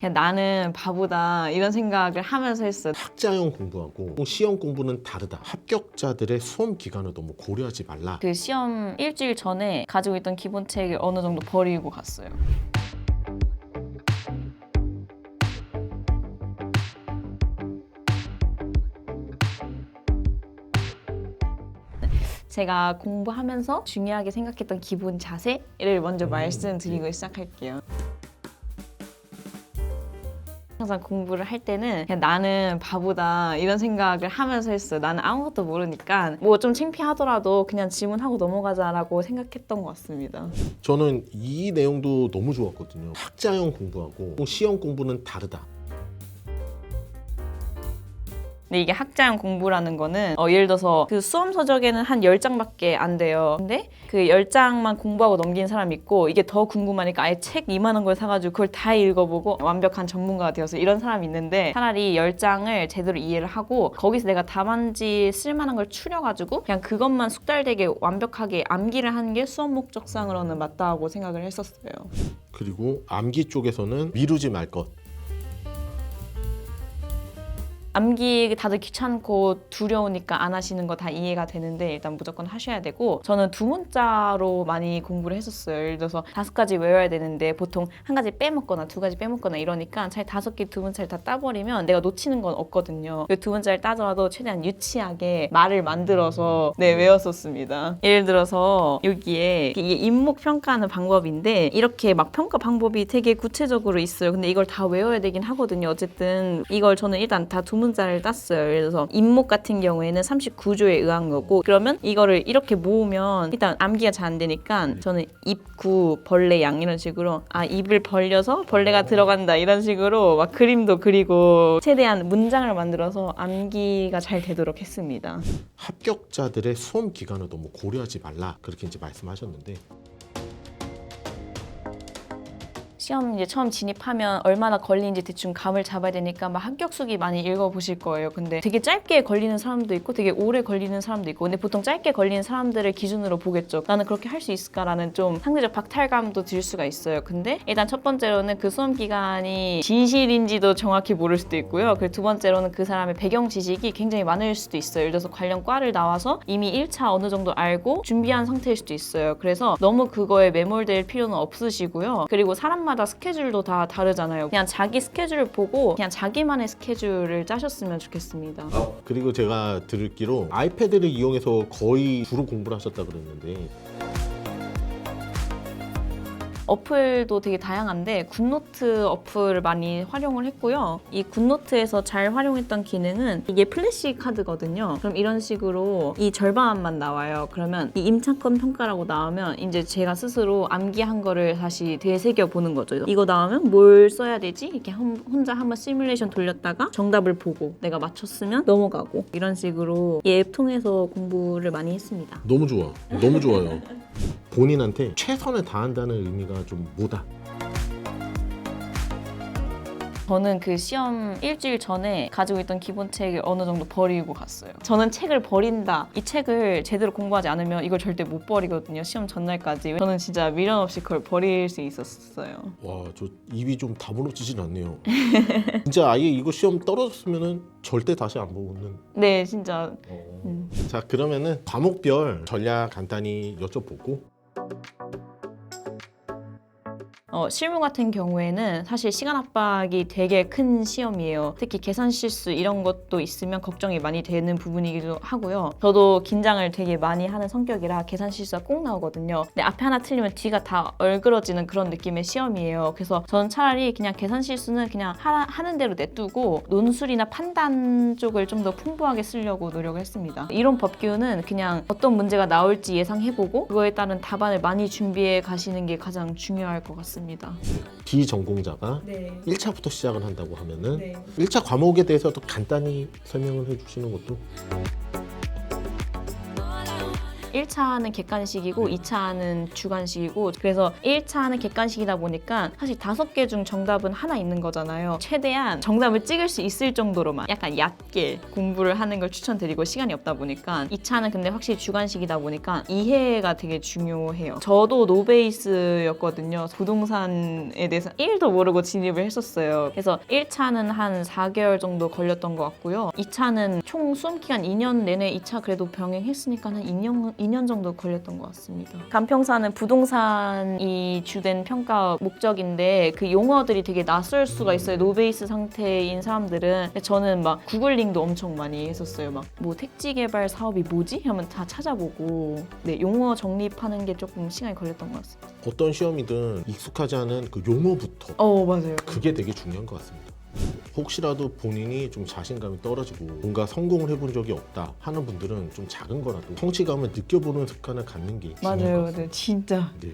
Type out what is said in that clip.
그냥 나는 바보다 이런 생각을 하면서 했어요. 학자형 공부하고 시험 공부는 다르다. 합격자들의 수험 기간을 너무 고려하지 말라. 그 시험 일주일 전에 가지고 있던 기본책을 어느 정도 버리고 갔어요. 제가 공부하면서 중요하게 생각했던 기본 자세를 먼저 말씀드리고 시작할게요. 항상 공부를 할 때는 그냥 나는 바보다 이런 생각을 하면서 했어요. 나는 아무것도 모르니까 뭐 좀 창피하더라도 그냥 질문하고 넘어가자라고 생각했던 것 같습니다. 저는 이 내용도 너무 좋았거든요. 학자형 공부하고 시험 공부는 다르다. 근데 이게 학자형 공부라는 거는 예를 들어서 그 수험 서적에는 한 10장밖에 안 돼요. 근데 그 10장만 공부하고 넘긴 사람이 있고 이게 더 궁금하니까 아예 책 이만한 걸 사가지고 그걸 다 읽어보고 완벽한 전문가가 되어서 이런 사람이 있는데 차라리 10장을 제대로 이해를 하고 거기서 내가 답안지 쓸만한 걸 추려가지고 그냥 그것만 숙달되게 완벽하게 암기를 하는 게 수험 목적상으로는 맞다고 생각을 했었어요. 그리고 암기 쪽에서는 미루지 말 것. 암기 다들 귀찮고 두려우니까 안 하시는 거 다 이해가 되는데 일단 무조건 하셔야 되고 저는 두 문자로 많이 공부를 했었어요. 예를 들어서 5가지 외워야 되는데 보통 한 가지 빼먹거나 2가지 빼먹거나 이러니까 차라리 5개 두 문자를 다 따버리면 내가 놓치는 건 없거든요. 그 두 문자를 따더라도 최대한 유치하게 말을 만들어서 외웠었습니다. 예를 들어서 여기에 이게 인목 평가하는 방법인데 이렇게 막 평가 방법이 되게 구체적으로 있어요. 근데 이걸 다 외워야 되긴 하거든요. 어쨌든 이걸 저는 일단 다 두 문자를 땄어요. 예를 들어서 인목 같은 경우에는 39조에 의한 거고 그러면 이거를 이렇게 모으면 일단 암기가 잘 안 되니까 저는 입구 벌레 양 이런 식으로 입을 벌려서 벌레가 들어간다 이런 식으로 막 그림도 그리고 최대한 문장을 만들어서 암기가 잘 되도록 했습니다. 합격자들의 수험 기간을 너무 고려하지 말라. 그렇게 이제 말씀하셨는데 시험 이제 처음 진입하면 얼마나 걸리는지 대충 감을 잡아야 되니까 막 합격 수기 많이 읽어보실 거예요. 근데 되게 짧게 걸리는 사람도 있고 되게 오래 걸리는 사람도 있고 근데 보통 짧게 걸리는 사람들을 기준으로 보겠죠. 나는 그렇게 할 수 있을까라는 좀 상대적 박탈감도 들 수가 있어요. 근데 일단 첫 번째로는 그 수험 기간이 진실인지도 정확히 모를 수도 있고요. 그리고 두 번째로는 그 사람의 배경 지식이 굉장히 많을 수도 있어요. 예를 들어서 관련 과를 나와서 이미 1차 어느 정도 알고 준비한 상태일 수도 있어요. 그래서 너무 그거에 매몰될 필요는 없으시고요. 그리고 사람마다 스케줄도 다 다르잖아요. 그냥 자기 스케줄을 보고 그냥 자기만의 스케줄을 짜셨으면 좋겠습니다. 그리고 제가 들었기로 아이패드를 이용해서 거의 주로 공부를 하셨다 그랬는데 어플도 되게 다양한데 굿노트 어플을 많이 활용을 했고요. 이 굿노트에서 잘 활용했던 기능은 이게 플래시 카드거든요. 그럼 이런 식으로 이 절반만 나와요. 그러면 이 임차권 평가라고 나오면 이제 제가 스스로 암기한 거를 다시 되새겨 보는 거죠. 이거 나오면 뭘 써야 되지? 이렇게 혼자 한번 시뮬레이션 돌렸다가 정답을 보고 내가 맞췄으면 넘어가고 이런 식으로 이 앱 통해서 공부를 많이 했습니다. 너무 좋아. 너무 좋아요. 본인한테 최선을 다한다는 의미가 좀 뭐다? 저는 그 시험 일주일 전에 가지고 있던 기본책을 어느 정도 버리고 갔어요. 저는 책을 버린다. 이 책을 제대로 공부하지 않으면 이걸 절대 못 버리거든요. 시험 전날까지. 저는 진짜 미련 없이 그걸 버릴 수 있었어요. 와, 저 입이 좀 다물어지진 않네요. 진짜 아예 이거 시험 떨어졌으면은 절대 다시 안 보는. 네, 진짜. 자, 그러면은 과목별 전략 간단히 여쭤보고 실무 같은 경우에는 사실 시간 압박이 되게 큰 시험이에요. 특히 계산 실수 이런 것도 있으면 걱정이 많이 되는 부분이기도 하고요. 저도 긴장을 되게 많이 하는 성격이라 계산 실수가 꼭 나오거든요. 근데 앞에 하나 틀리면 뒤가 다 얼그러지는 그런 느낌의 시험이에요. 그래서 저는 차라리 그냥 계산 실수는 그냥 하는 대로 내두고 논술이나 판단 쪽을 좀 더 풍부하게 쓰려고 노력을 했습니다. 이론 법규는 그냥 어떤 문제가 나올지 예상해보고 그거에 따른 답안을 많이 준비해 가시는 게 가장 중요할 것 같습니다. 비전공자가 네. 1차부터 시작을 한다고 하면은 네. 1차 과목에 대해서도 간단히 설명을 해주시는 것도 1차는 객관식이고 2차는 주관식이고 그래서 1차는 객관식이다 보니까 사실 5개 중 정답은 하나 있는 거잖아요. 최대한 정답을 찍을 수 있을 정도로만 약간 얕게 공부를 하는 걸 추천드리고 시간이 없다 보니까 2차는 근데 확실히 주관식이다 보니까 이해가 되게 중요해요. 저도 노베이스였거든요. 부동산에 대해서 1도 모르고 진입을 했었어요. 그래서 1차는 한 4개월 정도 걸렸던 것 같고요. 2차는 총 수험 기간 2년 내내 2차 그래도 병행했으니까 한 2년 정도 걸렸던 것 같습니다. 간평사는 부동산이 주된 평가 목적인데 그 용어들이 되게 낯설 수가 있어요. 노베이스 상태인 사람들은. 저는 막 구글링도 엄청 많이 했었어요. 막 뭐 택지 개발 사업이 뭐지? 하면 다 찾아보고 네, 용어 정립하는 게 조금 시간이 걸렸던 것 같습니다. 어떤 시험이든 익숙하지 않은 그 용어부터 맞아요. 그게 되게 중요한 것 같습니다. 혹시라도 본인이 좀 자신감이 떨어지고 뭔가 성공을 해본 적이 없다 하는 분들은 좀 작은 거라도 성취감을 느껴보는 습관을 갖는 게 중요한 것 맞아요. 같습니다. 네, 진짜. 네.